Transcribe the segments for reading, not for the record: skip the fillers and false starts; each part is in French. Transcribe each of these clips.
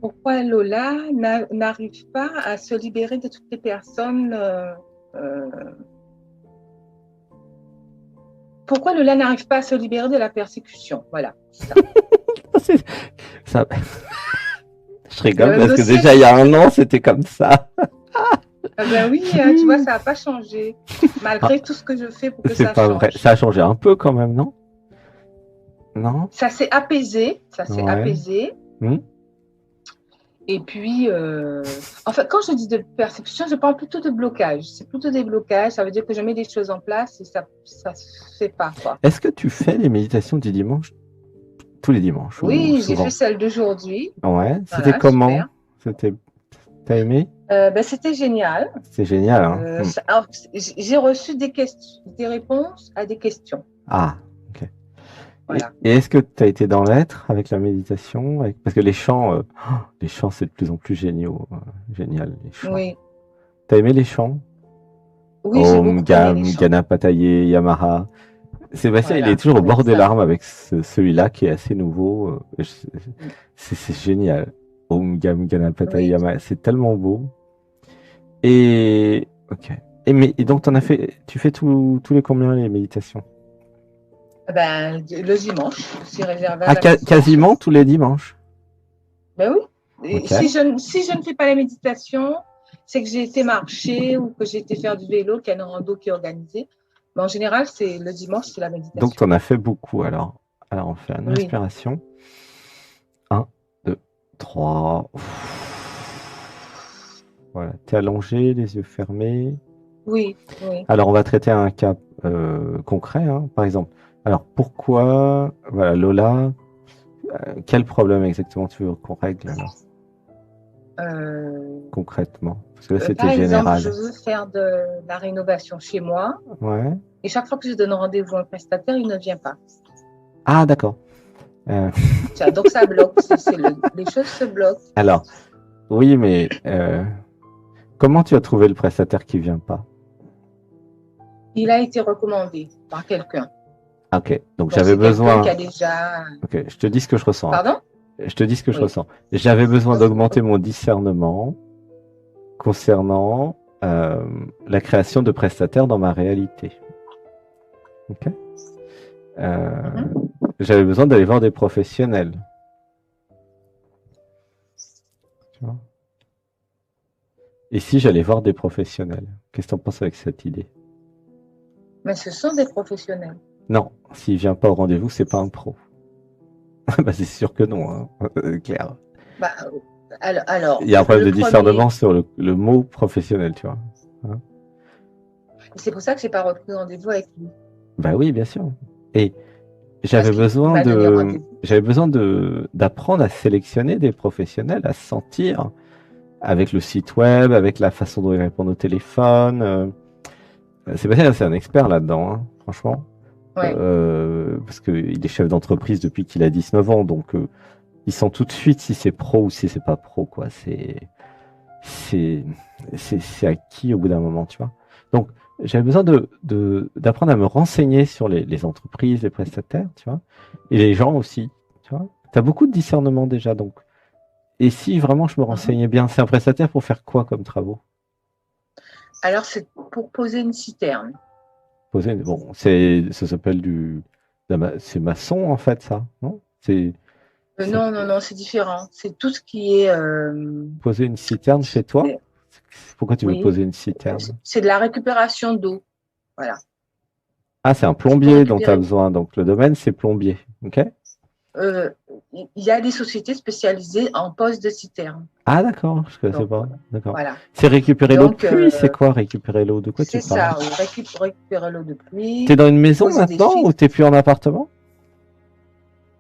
Pourquoi Lola n'arrive pas à se libérer de toutes les personnes euh, Pourquoi Lola n'arrive pas à se libérer de la persécution? Voilà, ça. Ça... Je Le rigole même parce que dossier. déjà il y a un an c'était comme ça. Ah ben oui, tu vois, ça n'a pas changé, malgré tout ce que je fais pour que C'est ça pas vrai. change. Ça a changé un peu quand même, non? Non? Ça s'est apaisé, ça s'est Ouais. apaisé. Hmm. Et puis, en fait, quand je dis de persécution, je parle plutôt de blocage. C'est plutôt des blocages, ça veut dire que je mets des choses en place et ça ne se fait pas, quoi. Est-ce que tu fais les méditations du dimanche tous les dimanches ou Oui, j'ai fait souvent? celle d'aujourd'hui. Ouais. C'était Voilà, comment? super. C'était... T'as aimé? Ben, c'était génial. C'est génial, hein? Alors, j'ai reçu des questions, des réponses à des questions. Ah, ok. Voilà. Et est-ce que tu as été dans l'être avec la méditation parce que les chants, c'est de plus en plus génial, les chants. Oui, T'as aimé les chants? oui, j'ai Om, beaucoup aimé les Gam, chants. Ganapataye, Yamaha. Sébastien, il est Voilà, toujours au bord des ça. larmes avec celui-là qui est assez nouveau. C'est génial. Om, Gam, Ganapataye, Oui. Yamaha. C'est tellement beau. Ok. Et donc, tu fais tous les combien les méditations? Ben, le dimanche, je suis réservée à Ah, la méditation. quasiment tous les dimanches. Ben oui. Et Ok. si je ne fais pas la méditation, c'est que j'ai été marcher ou que j'ai été faire du vélo, qu'il y a une rando qui est organisée. Mais en général, c'est le dimanche, c'est la Donc, méditation. tu en as fait beaucoup alors. Alors, on fait une Oui. respiration. 1, 2, 3. Voilà. T'es allongé, les yeux fermés. Oui, oui. Alors, on va traiter un cas concret, hein, par exemple. Alors, pourquoi, voilà, Lola, quel problème exactement tu veux qu'on règle alors, concrètement? Parce que là, Par c'était exemple, je général. veux faire de la rénovation chez moi Ouais. et chaque fois que je donne rendez-vous à un prestataire, il ne vient pas. Ah, d'accord. Donc ça bloque, les choses se bloquent. Alors, oui, mais comment tu as trouvé le prestataire qui vient pas? Il a été recommandé par quelqu'un. Ok, donc Donc j'avais c'est quelqu'un qui besoin. a déjà... Ok, je te dis ce que je ressens, hein. Pardon? Je te dis ce que je Oui. ressens. J'avais besoin d'augmenter Ok. mon discernement concernant la création de prestataires dans ma réalité. Ok. J'avais besoin d'aller voir des professionnels. Tu vois. Et si j'allais voir des professionnels, qu'est-ce que tu en penses avec cette idée? Mais ce sont des professionnels. Non, s'il vient pas au rendez-vous, c'est pas un pro. Bah, c'est sûr que non, hein. Clair. Bah, alors, Il y a un problème le de premier, discernement sur le mot professionnel, tu vois. Hein. c'est pour ça que je n'ai pas repris rendez-vous avec lui. Bah oui, bien sûr. Et Parce j'avais qu'il besoin m'a donné de, rendez-vous. j'avais besoin d'apprendre à sélectionner des professionnels, à sentir avec le site web, avec la façon dont ils répondent au téléphone. Sébastien, c'est un expert là-dedans, hein, franchement. Ouais. Parce qu'il est chef d'entreprise depuis qu'il a 19 ans, donc il sent tout de suite si c'est pro ou si c'est pas pro, quoi. C'est, c'est acquis au bout d'un moment, tu vois. Donc, j'avais besoin d'apprendre à me renseigner sur les entreprises, les prestataires, tu vois, et les gens aussi, tu vois. Tu as beaucoup de discernement déjà, donc. Et si vraiment je me renseignais bien, c'est un prestataire pour faire quoi comme travaux? Alors, c'est pour poser une citerne. Bon, ça s'appelle c'est maçon en fait, ça, non? C'est Non, non, non, c'est différent. C'est tout ce qui est... poser une citerne chez toi? Pourquoi tu veux oui, poser une citerne? c'est de la récupération d'eau. Voilà. Ah, c'est un C'est pour plombier dont tu as récupérer. besoin. Donc, le domaine, c'est plombier. OK? Il y a des sociétés spécialisées en pose de citerne. Ah, d'accord. Je ne connaissais Donc, pas. D'accord. voilà. C'est récupérer l'eau de Donc, pluie? C'est quoi récupérer l'eau? De quoi tu c'est parles? ça, oui. Récupérer l'eau de T'es pluie, dans une maison poser des maintenant ou filtres. t'es plus en appartement?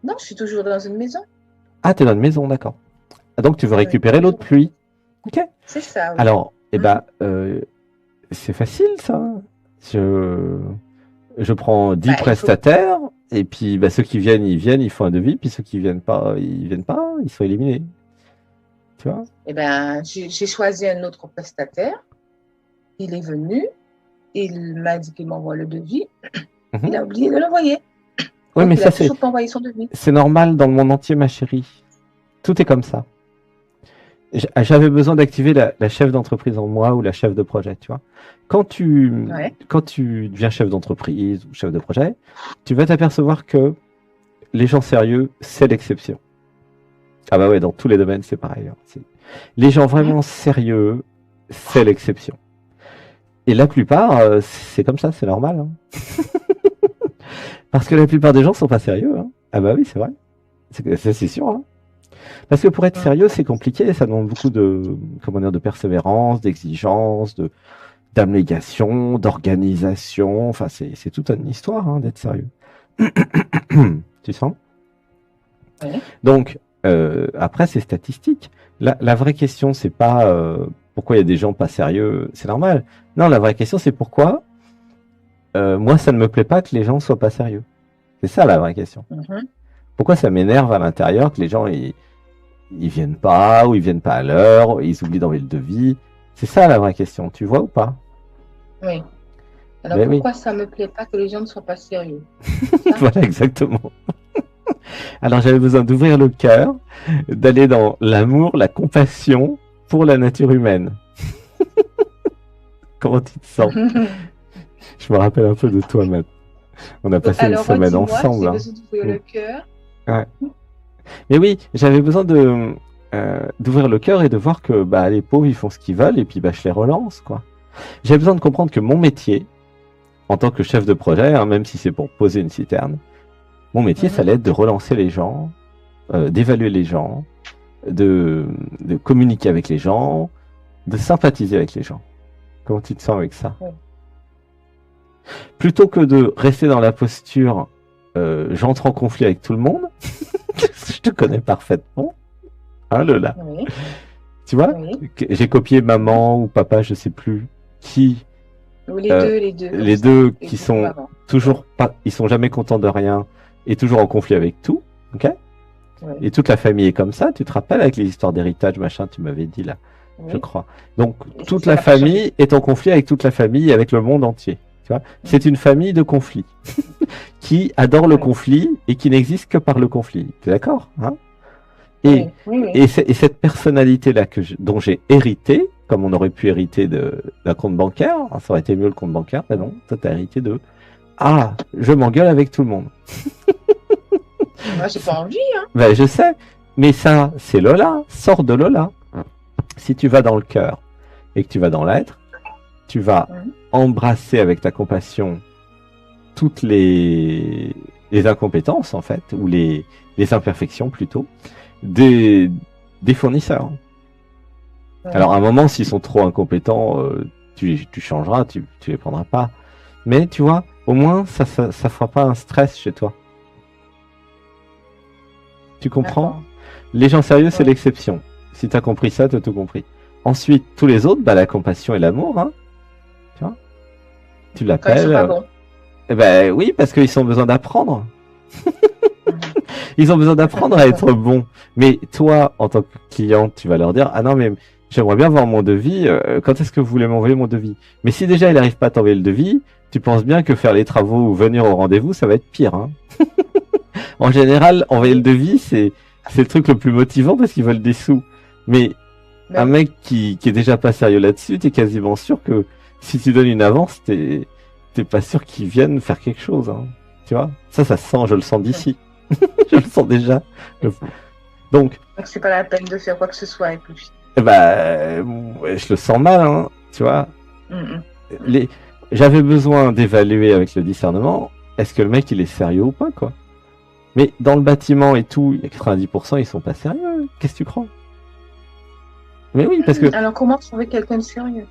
Non, je suis toujours dans une maison. Ah, t'es dans une maison, d'accord. Ah, donc, tu veux Oui, récupérer l'eau de pluie. OK. c'est ça, oui. Alors, c'est facile, ça. Je, je prends 10 Bah, il faut... prestataires et puis ceux qui viennent, ils font un devis. Puis ceux qui viennent pas, ils sont éliminés. Tu vois? Eh ben, j'ai choisi un autre prestataire. Il est venu. Il m'a dit qu'il m'envoie le devis. Il a oublié de l'envoyer. Oui, Donc, mais il ça, n'a toujours pas envoyé son devis. c'est normal dans le monde entier, ma chérie. Tout est comme ça. J'avais besoin d'activer la chef d'entreprise en moi ou la chef de projet, tu vois. Ouais. Quand tu deviens chef d'entreprise ou chef de projet, tu vas t'apercevoir que les gens sérieux, c'est l'exception. Ah bah ouais, dans tous les domaines, c'est pareil. Hein. Les gens vraiment sérieux, c'est l'exception. Et la plupart, c'est comme ça, c'est normal. Hein. Parce que la plupart des gens sont pas sérieux. Hein. Ah bah oui, c'est vrai. C'est sûr. Hein. Parce que pour être sérieux, c'est compliqué. Ça demande beaucoup de persévérance, d'exigence, d'abnégation, d'organisation. Enfin, c'est toute une histoire hein, d'être sérieux. Tu sens? Ouais. Donc, après, c'est statistique. La vraie question, c'est pas pourquoi il y a des gens pas sérieux. C'est normal. Non, la vraie question, c'est pourquoi moi, ça ne me plaît pas que les gens soient pas sérieux. C'est ça la vraie question. Pourquoi ça m'énerve à l'intérieur que les gens ils viennent pas ou ils viennent pas à l'heure, ils oublient d'enlever le devis. C'est ça la vraie question. Tu vois ou pas? Oui. Alors Ben pourquoi ça me plaît pas que les gens ne soient pas sérieux? Voilà, exactement. Alors j'avais besoin d'ouvrir le cœur, d'aller dans l'amour, la compassion pour la nature humaine. Comment tu te sens? Je me rappelle un peu de toi, Matt. On a passé une semaine ensemble. J'ai besoin d'ouvrir le cœur. Ouais. Mais oui, j'avais besoin d'ouvrir le cœur et de voir que bah, les pauvres ils font ce qu'ils veulent et puis bah, je les relance quoi. J'avais besoin de comprendre que mon métier, en tant que chef de projet, hein, même si c'est pour poser une citerne, mon métier ça allait être de relancer les gens, d'évaluer les gens, de communiquer avec les gens, de sympathiser avec les gens. Comment tu te sens avec ça? Plutôt que de rester dans la posture j'entre en conflit avec tout le monde, je te connais parfaitement, hein Lola. Oui. Tu vois, j'ai copié maman ou papa, je sais plus qui. Ou les deux. Les deux qui sont toujours pas, ils sont jamais contents de rien et toujours en conflit avec tout, ok? Ouais. Et toute la famille est comme ça. Tu te rappelles avec les histoires d'héritage, machin, tu m'avais dit là, je crois. Donc toute la famille est en conflit avec toute la famille et avec le monde entier. Tu vois, c'est une famille de conflit qui adore le conflit et qui n'existe que par le conflit. Tu es d'accord, hein? Et cette personnalité-là dont j'ai hérité, comme on aurait pu hériter d'un compte bancaire, hein, ça aurait été mieux le compte bancaire, mais non, toi t'as hérité de ah, je m'engueule avec tout le monde. Moi j'ai pas envie, hein. Ben, je sais, mais ça, c'est Lola, sors de Lola. Si tu vas dans le cœur et que tu vas dans l'être, tu vas embrasser avec ta compassion toutes les incompétences, en fait, ou les imperfections plutôt, des fournisseurs. Alors, à un moment, s'ils sont trop incompétents, tu changeras, tu les prendras pas. Mais tu vois, au moins, ça fera pas un stress chez toi. Tu comprends? Les gens sérieux, c'est l'exception. Si tu as compris ça, tu as tout compris. Ensuite, tous les autres, bah, la compassion et l'amour, hein. Tu vois? Tu l'appelles. Ils sont pas bons. Eh ben oui, parce qu'ils ont besoin d'apprendre. Ils ont besoin d'apprendre à être bons. Mais toi, en tant que client, tu vas leur dire, ah non, mais j'aimerais bien voir mon devis. Quand est-ce que vous voulez m'envoyer mon devis? Mais si déjà il n'arrive pas à t'envoyer le devis, tu penses bien que faire les travaux ou venir au rendez-vous, ça va être pire. Hein. En général, envoyer le devis, c'est le truc le plus motivant parce qu'ils veulent des sous. Mais un mec qui est déjà pas sérieux là-dessus, t'es quasiment sûr que si tu donnes une avance, t'es pas sûr qu'ils viennent faire quelque chose. Hein. Tu vois? Ça se sent, je le sens d'ici. Je le sens déjà. Donc c'est pas la peine de faire quoi que ce soit avec lui. Je le sens mal, hein, tu vois. J'avais besoin d'évaluer avec le discernement, est-ce que le mec il est sérieux ou pas, quoi. Mais dans le bâtiment et tout, il y a 90%, ils sont pas sérieux. Qu'est-ce que tu crois? Mais oui, parce que... Alors comment trouver quelqu'un de sérieux?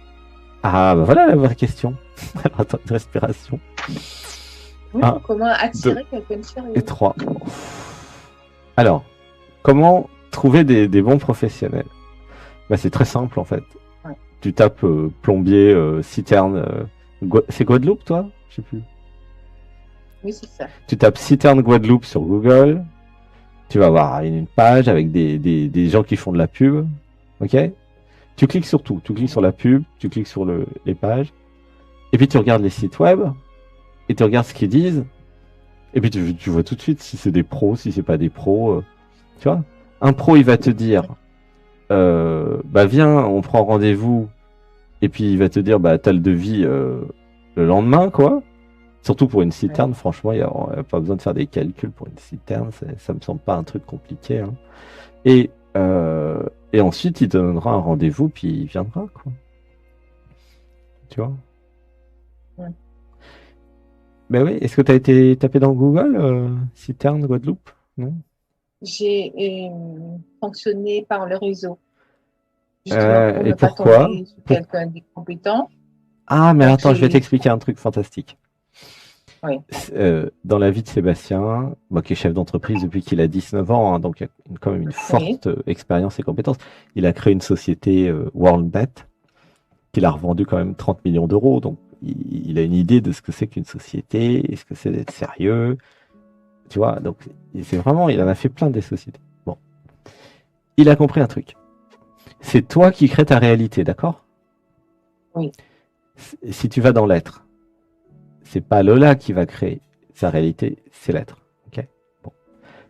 Ah, bah voilà la vraie question. Alors attends, une respiration. Oui, comment attirer quelqu'un de sérieux? Et 3. Alors, comment trouver des bons professionnels? Bah, c'est très simple en fait. Tu tapes plombier, citerne. C'est Guadeloupe, toi? Je sais plus. Oui, c'est ça. Tu tapes citerne Guadeloupe sur Google. Tu vas avoir une page avec des gens qui font de la pub. Ok? Tu cliques sur tout. Tu cliques sur la pub, tu cliques sur les pages. Et puis tu regardes les sites web. Et tu regardes ce qu'ils disent. Et puis tu vois tout de suite si c'est des pros, si c'est pas des pros. Tu vois? Un pro, il va te dire bah viens, on prend rendez-vous, et puis il va te dire, bah t'as le devis le lendemain, quoi. Surtout pour une citerne, franchement, il n'y a pas besoin de faire des calculs pour une citerne, ça me semble pas un truc compliqué, hein. Et, et ensuite, il te donnera un rendez-vous, puis il viendra, quoi. Tu vois? Ouais. Ben oui, est-ce que tu as été tapé dans Google, citerne Guadeloupe? Non? J'ai fonctionné par le réseau, justement, pour Et ne pas pourquoi? tomber sur quelqu'un d'incompétent. Ah, mais Donc, attends, je vais t'expliquer un truc fantastique. Oui. Dans la vie de Sébastien, moi qui est chef d'entreprise depuis qu'il a 19 ans, hein, donc il y a quand même une forte expérience et compétence, il a créé une société WorldNet qu'il a revendue quand même 30 millions d'euros. Donc il a une idée de ce que c'est qu'une société, ce que c'est d'être sérieux. Tu vois, donc c'est vraiment, il en a fait plein des sociétés. Bon. Il a compris un truc. C'est toi qui crée ta réalité, d'accord? Oui. Si tu vas dans l'être, c'est pas Lola qui va créer sa réalité, c'est l'être. Ok. Bon.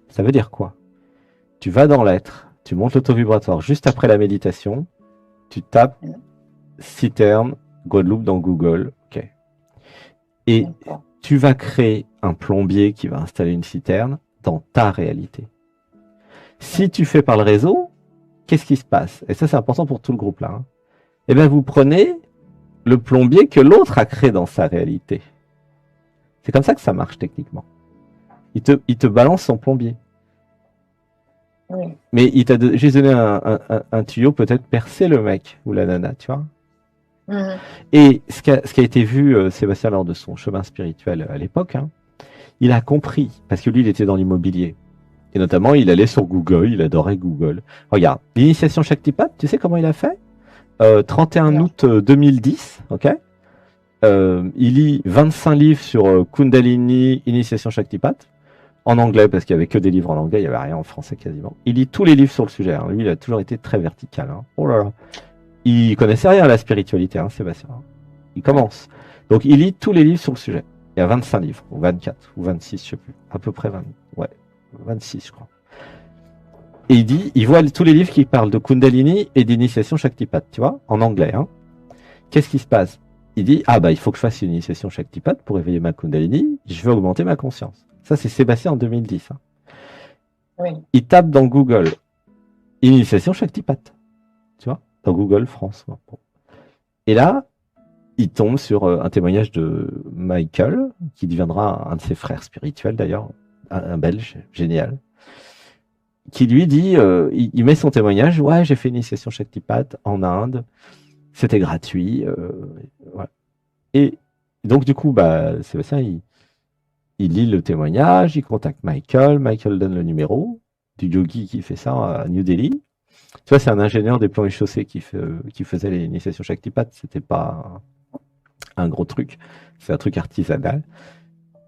Ça veut dire quoi? Tu vas dans l'être, tu montes l'auto-vibratoire juste après la méditation, tu tapes citerne Guadeloupe dans Google, ok. Et tu vas créer un plombier qui va installer une citerne dans ta réalité. Si tu fais par le réseau, qu'est-ce qui se passe? Et ça, c'est important pour tout le groupe là. Hein. Eh bien, vous prenez le plombier que l'autre a créé dans sa réalité. C'est comme ça que ça marche techniquement. Il te balance son plombier. Oui. Mais il t'a juste donné un tuyau, peut-être percer le mec ou la nana, tu vois. Et ce qui a été vu, Sébastien, lors de son chemin spirituel à l'époque, hein, il a compris, parce que lui, il était dans l'immobilier. Et notamment, il allait sur Google, il adorait Google. Regarde, l'initiation Shaktipat, tu sais comment il a fait? 31 août 2010, ok. Il lit 25 livres sur Kundalini, initiation Shaktipat, en anglais, parce qu'il n'y avait que des livres en anglais, il n'y avait rien en français quasiment. Il lit tous les livres sur le sujet. Hein. Lui, il a toujours été très vertical. Hein. Oh là là. Il connaissait rien à la spiritualité, hein, Sébastien. Il commence. Donc, il lit tous les livres sur le sujet. Il y a 25 livres, ou 24, ou 26, je sais plus. À peu près 20. Ouais, 26, je crois. Et il voit tous les livres qui parlent de Kundalini et d'initiation Shaktipat, tu vois, en anglais. Hein. Qu'est-ce qui se passe? Il dit, ah bah, il faut que je fasse une initiation Shaktipat pour éveiller ma Kundalini. Je veux augmenter ma conscience. Ça, c'est Sébastien en 2010. Hein. Oui. Il tape dans Google initiation Shaktipat. Tu vois, dans Google France. Bon. Et là, il tombe sur un témoignage de Michael, qui deviendra un de ses frères spirituels d'ailleurs, un Belge, génial, qui lui dit, il met son témoignage, ouais, j'ai fait une initiation Shaktipat en Inde, c'était gratuit. Voilà. Et donc du coup, bah, Sébastien, il lit le témoignage, il contacte Michael donne le numéro du yogi qui fait ça à New Delhi. Tu vois, c'est un ingénieur des plans et chaussées qui faisait les initiations Shaktipat, c'était pas un gros truc, c'est un truc artisanal.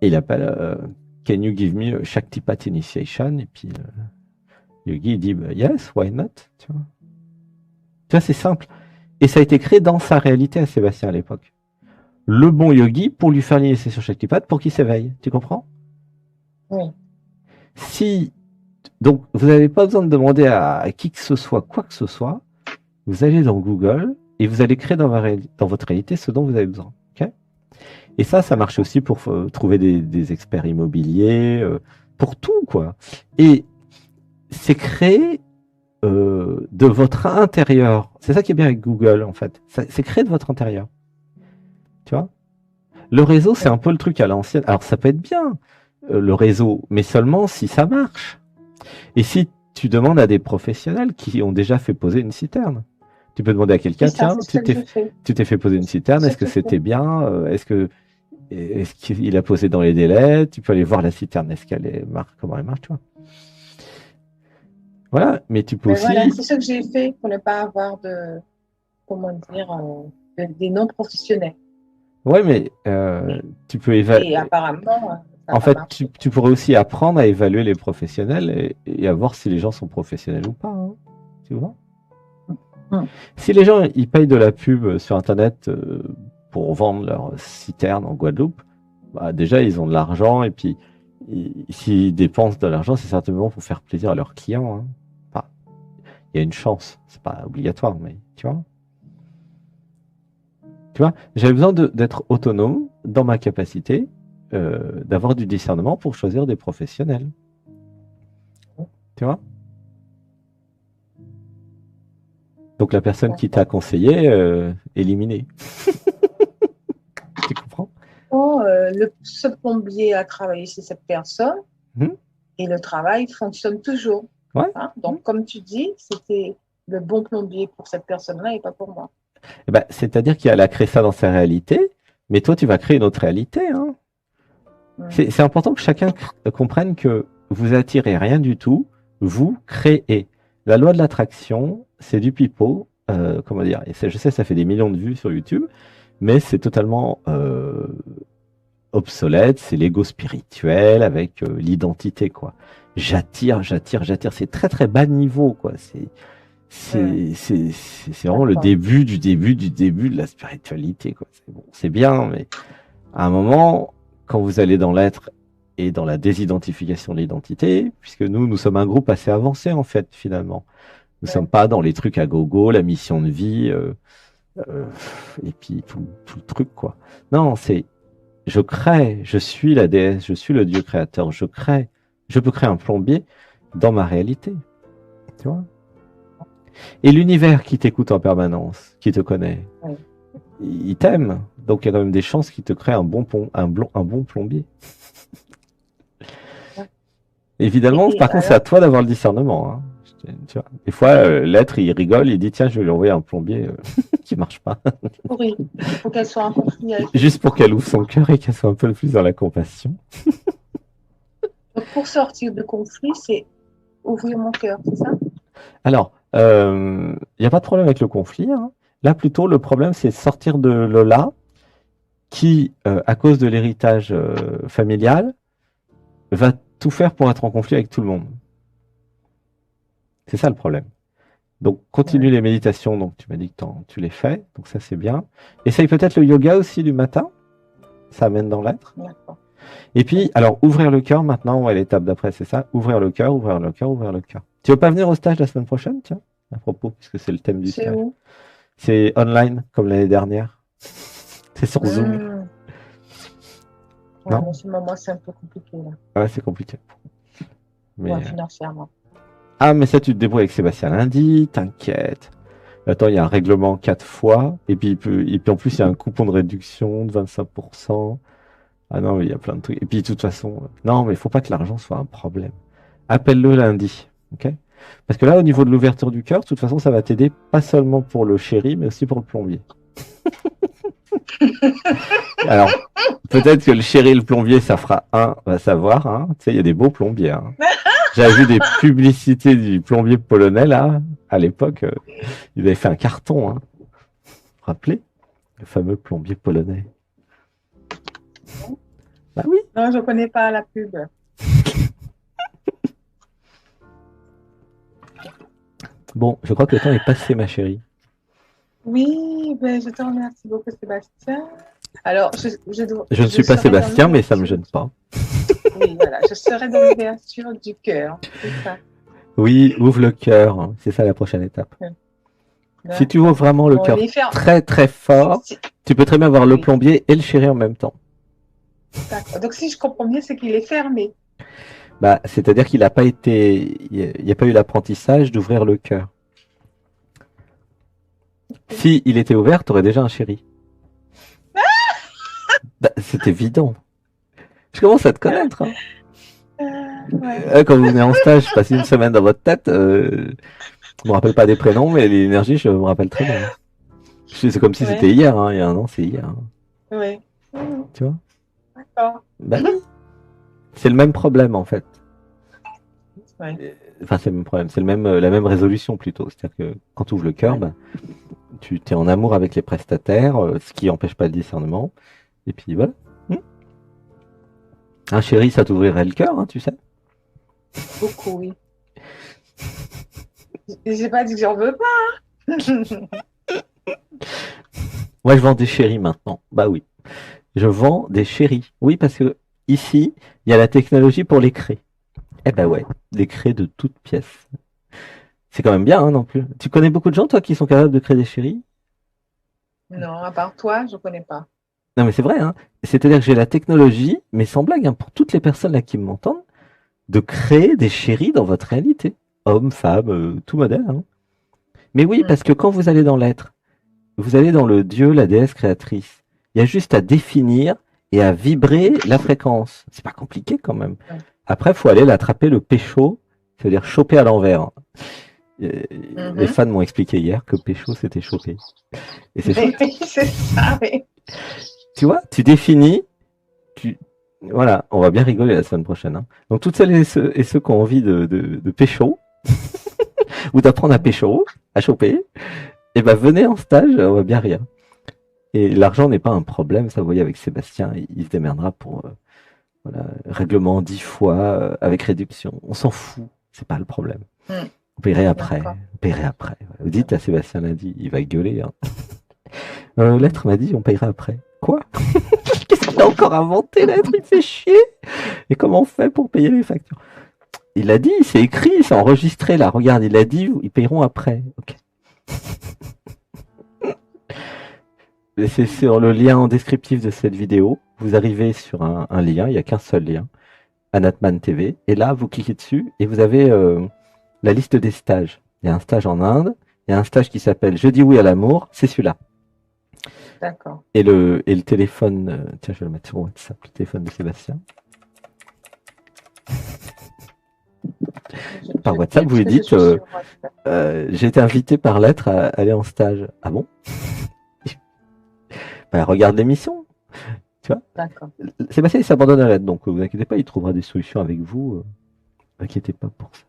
Et il appelle Can you give me a Shaktipat initiation? Et puis Yogi il dit yes, why not? Tu vois, c'est simple. Et ça a été créé dans sa réalité à Sébastien à l'époque. Le bon yogi pour lui faire l'initiation Shaktipat pour qu'il s'éveille. Tu comprends? Oui. Donc, vous n'avez pas besoin de demander à qui que ce soit, quoi que ce soit. Vous allez dans Google et vous allez créer dans votre réalité ce dont vous avez besoin. Okay? Et ça marche aussi pour trouver des experts immobiliers, pour tout, quoi. Et c'est créé de votre intérieur. C'est ça qui est bien avec Google, en fait. C'est créé de votre intérieur. Tu vois? Le réseau, c'est un peu le truc à l'ancienne. Alors, ça peut être bien, le réseau, mais seulement si ça marche. Et si tu demandes à des professionnels qui ont déjà fait poser une citerne, tu peux demander à quelqu'un, tiens, tu t'es fait poser une citerne, est-ce que c'était bien? Est-ce qu'il a posé dans les délais? Tu peux aller voir la citerne, comment elle marche, tu vois? Voilà, mais tu peux aussi... Voilà, c'est ce que j'ai fait pour ne pas avoir des non-professionnels. Ouais, mais tu peux évaluer... Et apparemment... En fait, tu pourrais aussi apprendre à évaluer les professionnels et à voir si les gens sont professionnels ou pas. Hein, tu vois? Si les gens ils payent de la pub sur Internet pour vendre leur citerne en Guadeloupe, bah déjà, ils ont de l'argent et puis s'ils dépensent de l'argent, c'est certainement pour faire plaisir à leurs clients. Hein. Enfin, il y a une chance. C'est pas obligatoire, mais tu vois. Tu vois, j'avais besoin d'être autonome dans ma capacité d'avoir du discernement pour choisir des professionnels. Tu vois? Donc la personne qui t'a conseillé, éliminée. Tu comprends? Ce plombier a travaillé chez cette personne et le travail fonctionne toujours. Ouais. Hein? Donc, comme tu dis, c'était le bon plombier pour cette personne-là et pas pour moi. Eh ben, c'est-à-dire qu'elle a créé ça dans sa réalité, mais toi, tu vas créer une autre réalité. Hein. C'est important que chacun comprenne que vous attirez rien du tout, vous créez. La loi de l'attraction, c'est du pipeau. Comment dire? Et je sais, ça fait des millions de vues sur YouTube, mais c'est totalement obsolète. C'est l'ego spirituel avec l'identité, quoi. J'attire. C'est très très bas niveau, quoi. C'est vraiment le début de la spiritualité, quoi. Bon, c'est bien, mais à un moment, quand vous allez dans l'être et dans la désidentification de l'identité, puisque nous sommes un groupe assez avancé, en fait, finalement. Nous sommes pas dans les trucs à gogo, la mission de vie, et puis tout le truc, quoi. Non, c'est je crée, je suis la déesse, je suis le Dieu créateur, je peux créer un plombier dans ma réalité. Tu vois? Et l'univers qui t'écoute en permanence, qui te connaît, il t'aime. Donc il y a quand même des chances qu'il te crée un bon plombier. Évidemment, par contre, c'est à toi d'avoir le discernement. Hein. Tu vois. Des fois, l'être, il rigole, il dit tiens, je vais lui envoyer un plombier qui marche pas. Oui, il faut qu'elle soit en conflit avec. Juste pour qu'elle ouvre son cœur et qu'elle soit un peu plus dans la compassion. Donc, pour sortir de conflit, c'est ouvrir mon cœur, c'est ça? Alors, il n'y a pas de problème avec le conflit. Hein. Là, plutôt, le problème, c'est sortir de Lola qui, à cause de l'héritage familial, va tout faire pour être en conflit avec tout le monde. C'est ça le problème. Donc, continue les méditations. Donc, tu m'as dit que tu les fais. Donc, ça, c'est bien. Essaye peut-être le yoga aussi du matin. Ça amène dans l'être. Et puis, alors, ouvrir le cœur maintenant. Ouais, l'étape d'après, c'est ça. Ouvrir le cœur, ouvrir le cœur, ouvrir le cœur. Tu veux pas venir au stage la semaine prochaine, tiens, à propos, puisque c'est le thème du stage. Où? C'est online, comme l'année dernière. C'est sur Zoom. Ouais, non, ce moment, c'est un peu compliqué, là. Ouais, c'est compliqué. Mais, financièrement. Ah, mais ça, tu te débrouilles avec Sébastien lundi, t'inquiète. Attends, il y a un règlement 4 fois, et puis en plus, il y a un coupon de réduction de 25%. Ah non, mais il y a plein de trucs. Et puis, de toute façon, non, mais il faut pas que l'argent soit un problème. Appelle-le lundi, ok? Parce que là, au niveau de l'ouverture du cœur, de toute façon, ça va t'aider pas seulement pour le chéri, mais aussi pour le plombier. Alors, peut-être que le chéri et le plombier, ça fera un, on va savoir. Hein. Tu sais, il y a des beaux plombiers. Hein. J'avais vu des publicités du plombier polonais, là, à l'époque. Il avait fait un carton. Hein. Vous vous rappelez? Le fameux plombier polonais. Bah oui. Non, je ne connais pas la pub. Bon, je crois que le temps est passé, ma chérie. Oui, ben, je te remercie beaucoup, Sébastien. Alors, je ne suis pas Sébastien, mais ça ne me gêne pas. Oui, voilà, je serai dans l'ouverture du cœur, c'est ça. Oui, ouvre le cœur, c'est ça la prochaine étape. Si tu ouvres vraiment le cœur très très fort, tu peux très bien avoir le plombier et le chéri en même temps. D'accord. Donc, si je comprends bien, c'est qu'il est fermé. Bah, c'est-à-dire qu'il n'a pas été, il n'y a pas eu l'apprentissage d'ouvrir le cœur. Si il était ouvert, tu aurais déjà un chéri. Bah, c'est évident. Je commence à te connaître. Hein. Ouais. Quand vous venez en stage, je passe une semaine dans votre tête. Je me rappelle pas des prénoms, mais l'énergie, je me rappelle très bien. C'est comme si c'était hier. Hein. Il y a un an, c'est hier. Hein. Oui. Tu vois? D'accord. Bah, c'est le même problème en fait. Ouais. Enfin, c'est le même problème. C'est la même résolution plutôt. C'est-à-dire que quand tu ouvres le cœur, bah, tu es en amour avec les prestataires, ce qui n'empêche pas le discernement. Et puis voilà. Un chéri, ça t'ouvrirait le cœur, hein, tu sais. Beaucoup, oui. J'ai pas dit que j'en veux pas. Moi, je vends des chéris maintenant. Bah oui. Je vends des chéris. Oui, parce que ici, il y a la technologie pour les créer. Eh ben ouais, des craies de toutes pièces. C'est quand même bien, hein, non plus. Tu connais beaucoup de gens, toi, qui sont capables de créer des chéris? Non, à part toi, je ne connais pas. Non, mais c'est vrai, hein. C'est-à-dire que j'ai la technologie, mais sans blague, hein, pour toutes les personnes là qui m'entendent, de créer des chéris dans votre réalité. Hommes, femmes, tout modèle, hein. Mais oui, Hmm. parce que quand vous allez dans l'être, vous allez dans le Dieu, la déesse créatrice. Il y a juste à définir et à vibrer la fréquence. C'est pas compliqué quand même. Ouais. Après, il faut aller l'attraper le pécho, c'est-à-dire choper à l'envers. Les Mhm. fans m'ont expliqué hier que pécho, c'était choper. Et c'est chouette. Oui, c'est ça, oui. Tu vois, tu définis, tu... Voilà, on va bien rigoler la semaine prochaine, hein. Donc toutes celles et ceux qui ont envie de pécho, ou d'apprendre à pécho, à choper, et ben venez en stage, on va bien rire. Et l'argent n'est pas un problème, ça vous voyez avec Sébastien, il se démerdera pour voilà, règlement 10 fois avec réduction. On s'en fout, c'est pas le problème. Hmm. Vous paierez après, D'accord. vous paierez après. Vous dites à Sébastien lundi, il va gueuler, hein. L'être m'a dit on payera après. Quoi? Qu'est-ce qu'il a encore inventé, l'être? Il fait chier. Et comment on fait pour payer les factures? Il a dit, c'est écrit, c'est enregistré là. Regarde, il a dit, ils payeront après. Ok. C'est sur le lien en descriptif de cette vidéo. Vous arrivez sur un lien, il n'y a qu'un seul lien, Anatman TV. Et là, vous cliquez dessus et vous avez la liste des stages. Il y a un stage en Inde, il y a un stage qui s'appelle Je dis oui à l'amour, c'est celui-là. D'accord. Et le téléphone, tiens, je vais le mettre sur WhatsApp, le téléphone de Sébastien. Par WhatsApp, vous lui Est-ce que je dites suis sur WhatsApp? j'ai été invité par lettre à aller en stage. Ah bon? Bah, regarde l'émission. D'accord. Sébastien, il s'abandonne à l'aide, donc vous inquiétez pas, il trouvera des solutions avec vous. Inquiétez pas pour ça.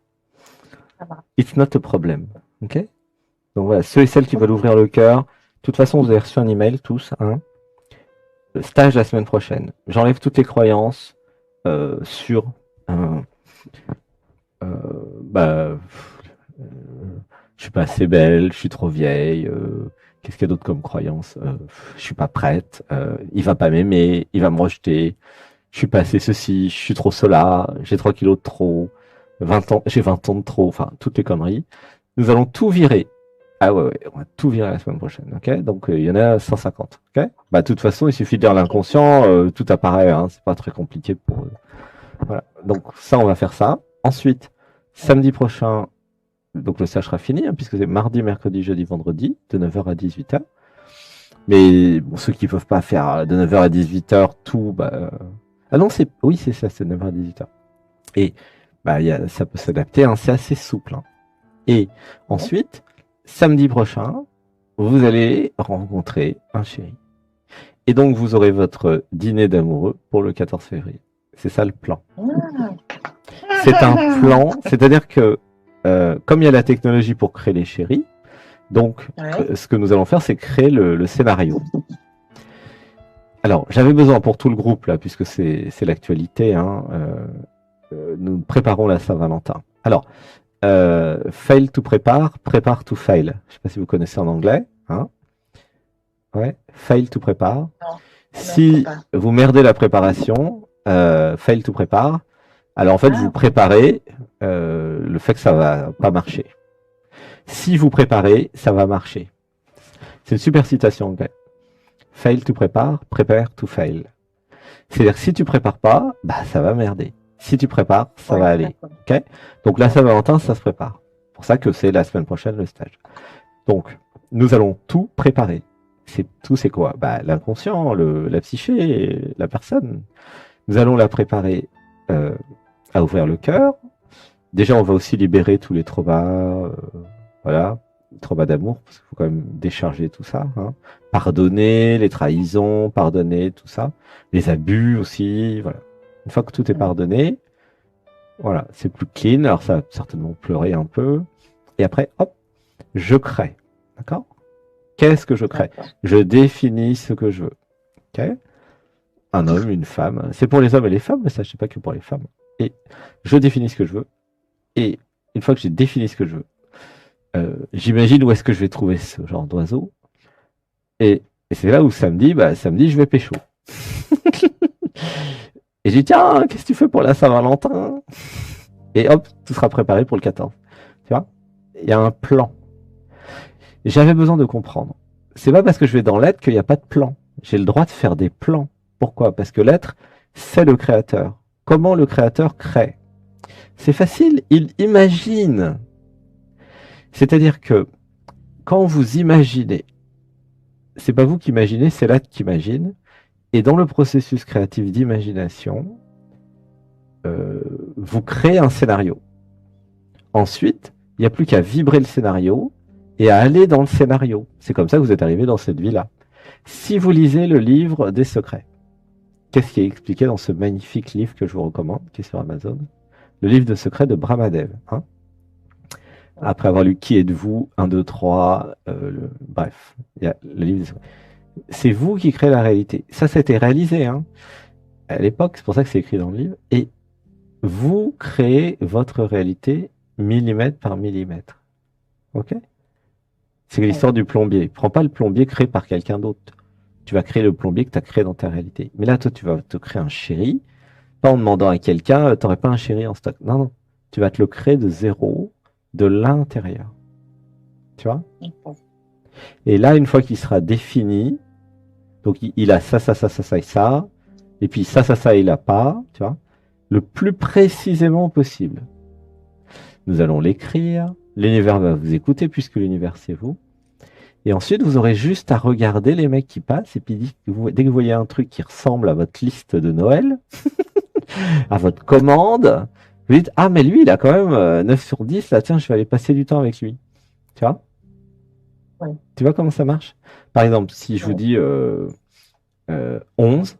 Ça va. It's not a problem. Ok? Donc voilà, ceux et celles qui veulent ouvrir le cœur, de toute façon, vous avez reçu un email, tous, hein. Stage la semaine prochaine. J'enlève toutes les croyances sur bah, je suis pas assez belle, je suis trop vieille. Qu'est-ce qu'il y a d'autre comme croyance? Je suis pas prête. Il va pas m'aimer, il va me rejeter. Je suis pas assez ceci, je suis trop cela, j'ai 3 kilos de trop, 20 ans, j'ai 20 ans de trop, enfin toutes les conneries. Nous allons tout virer. Ah ouais, ouais, on va tout virer la semaine prochaine, ok? Donc il y en a 150, ok? Bah de toute façon, il suffit de lire l'inconscient, tout apparaît, hein, c'est pas très compliqué pour eux. Voilà. Donc ça, on va faire ça. Ensuite, samedi prochain, donc le stage sera fini, hein, puisque c'est mardi, mercredi, jeudi, vendredi, de 9h à 18h. Mais bon, ceux qui ne peuvent pas faire de 9h à 18h tout, bah, ah non, oui, c'est ça, c'est 9h à 18h. Et bah, ça peut s'adapter, hein, c'est assez souple, hein. Et ensuite, samedi prochain, vous allez rencontrer un chéri. Et donc, vous aurez votre dîner d'amoureux pour le 14 février. C'est ça le plan. C'est un plan, c'est-à-dire que comme il y a la technologie pour créer les chéris, donc ce que nous allons faire, c'est créer le scénario. Alors, j'avais besoin pour tout le groupe, là, puisque c'est l'actualité, hein, nous préparons la Saint-Valentin. Alors, fail to prépare, prépare to fail. Je ne sais pas si vous connaissez en anglais. Hein, ouais, fail to prépare. Non, si vous merdez la préparation, fail to prépare. Alors en fait, vous préparez le fait que ça va pas marcher. Si vous préparez, ça va marcher. C'est une super citation anglaise. Fail to prepare, prepare to fail. C'est-à-dire que si tu prépares pas, bah ça va merder. Si tu prépares, ça va aller. Okay, donc la Saint-Valentin, ça se prépare. C'est pour ça que c'est la semaine prochaine le stage. Donc, nous allons tout préparer. C'est quoi? Bah, l'inconscient, la psyché, la personne. Nous allons la préparer à ouvrir le cœur. Déjà, on va aussi libérer tous les traumas, voilà, traumas d'amour, parce qu'il faut quand même décharger tout ça. Hein. Pardonner les trahisons, pardonner tout ça, les abus aussi, voilà. Une fois que tout est pardonné, voilà, c'est plus clean. Alors ça va certainement pleurer un peu. Et après, hop, je crée. D'accord? Qu'est-ce que je crée? Je définis ce que je veux. Ok? Un homme, une femme. C'est pour les hommes et les femmes, mais ça, je sais pas que pour les femmes. Et je définis ce que je veux. Et une fois que j'ai défini ce que je veux, j'imagine où est-ce que je vais trouver ce genre d'oiseau. Et c'est là où samedi, je vais pécho. Et j'ai dit, tiens, qu'est-ce que tu fais pour la Saint-Valentin? Et hop, tout sera préparé pour le 14. Tu vois? il y a un plan. J'avais besoin de comprendre. C'est pas parce que je vais dans l'être qu'il n'y a pas de plan. J'ai le droit de faire des plans. Pourquoi? Parce que l'être, c'est le créateur. Comment le créateur crée? C'est facile, il imagine. C'est-à-dire que quand vous imaginez, c'est pas vous qui imaginez, c'est l'être qui imagine. Et dans le processus créatif d'imagination, vous créez un scénario. Ensuite, il n'y a plus qu'à vibrer le scénario et à aller dans le scénario. C'est comme ça que vous êtes arrivé dans cette vie-là. Si vous lisez le livre des secrets, qu'est-ce qui est expliqué dans ce magnifique livre que je vous recommande, qui est sur Amazon? Le livre de secrets de Brahmadev. Hein, après avoir lu Qui êtes-vous 1, 2, 3, bref, il y a le livre des secrets. C'est vous qui créez la réalité. Ça a été réalisé hein, à l'époque, c'est pour ça que c'est écrit dans le livre. Et vous créez votre réalité millimètre par millimètre. Ok? C'est l'histoire du plombier. Prends pas le plombier créé par quelqu'un d'autre. Tu vas créer le plombier que tu as créé dans ta réalité. Mais là, toi, tu vas te créer un chéri, pas en demandant à quelqu'un, tu n'aurais pas un chéri en stock. Non, non. Tu vas te le créer de zéro, de l'intérieur. Tu vois? Et là, une fois qu'il sera défini, donc il a ça, ça, ça, ça, ça et ça, et puis ça, ça, ça, il a pas, tu vois, le plus précisément possible. Nous allons l'écrire, l'univers va vous écouter puisque l'univers c'est vous. Et ensuite, vous aurez juste à regarder les mecs qui passent et puis dès que vous voyez un truc qui ressemble à votre liste de Noël, à votre commande, vous dites « Ah, mais lui, il a quand même 9 sur 10, là, tiens, je vais aller passer du temps avec lui. » Tu vois? Oui. Tu vois comment ça marche? Par exemple, si je vous dis 11,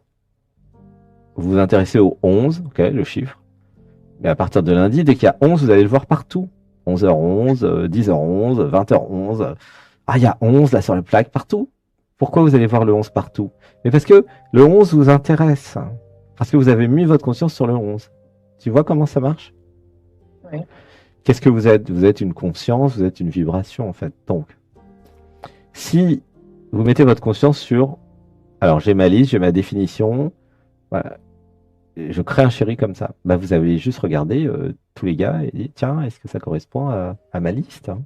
vous vous intéressez au 11, ok, le chiffre. Mais à partir de lundi, dès qu'il y a 11, vous allez le voir partout. 11h11, 10h11, 20h11. Ah, il y a 11 là sur la plaque partout. Pourquoi vous allez voir le 11 partout? Mais parce que le 11 vous intéresse. Parce que vous avez mis votre conscience sur le 11. Tu vois comment ça marche? Oui. Qu'est-ce que vous êtes? Vous êtes une conscience, vous êtes une vibration en fait. Donc, si vous mettez votre conscience sur... Alors, j'ai ma liste, j'ai ma définition. Voilà. Je crée un chéri comme ça. Bah, vous avez juste regardé tous les gars et dit tiens, est-ce que ça correspond à ma liste hein?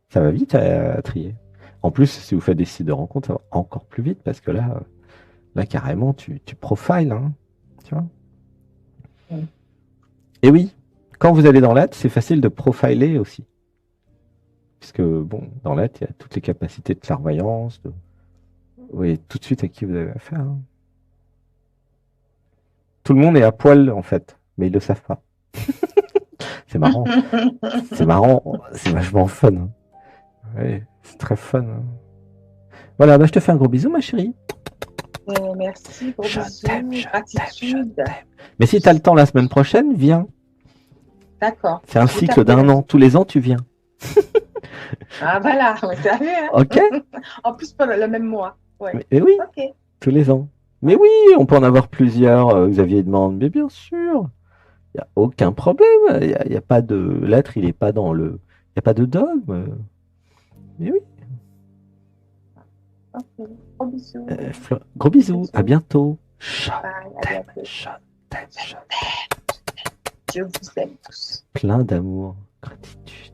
Ça va vite à trier. En plus, si vous faites des sites de rencontres, ça va encore plus vite parce que là carrément, tu profiles. Hein, tu vois Et oui, quand vous allez dans l'être, c'est facile de profiler aussi. Puisque, bon, dans l'être, il y a toutes les capacités de clairvoyance. Vous voyez tout de suite à qui vous avez affaire. Hein. Tout le monde est à poil, en fait, mais ils ne le savent pas. C'est marrant. C'est marrant. C'est vachement fun. Hein. Ouais, c'est très fun. Hein. Voilà, bah, je te fais un gros bisou, ma chérie. Merci, gros bisous, gratitude. Mais si tu as le temps la semaine prochaine, viens. D'accord. C'est un cycle d'1 an. Tous les ans, tu viens. Ah, voilà, ouais, t'as vu, hein. Ok. En plus, pas le même mois. Ouais. Mais oui, okay. Tous les ans. Mais oui, on peut en avoir plusieurs. Xavier demande, mais bien sûr. Il n'y a aucun problème. Il n'y a pas de... L'être, il n'est pas dans le... Il n'y a pas de dogme. Mais oui. Okay. Gros bisous. Gros bisous. À bientôt. Bye, je vous aime tous. Plein d'amour. Gratitude.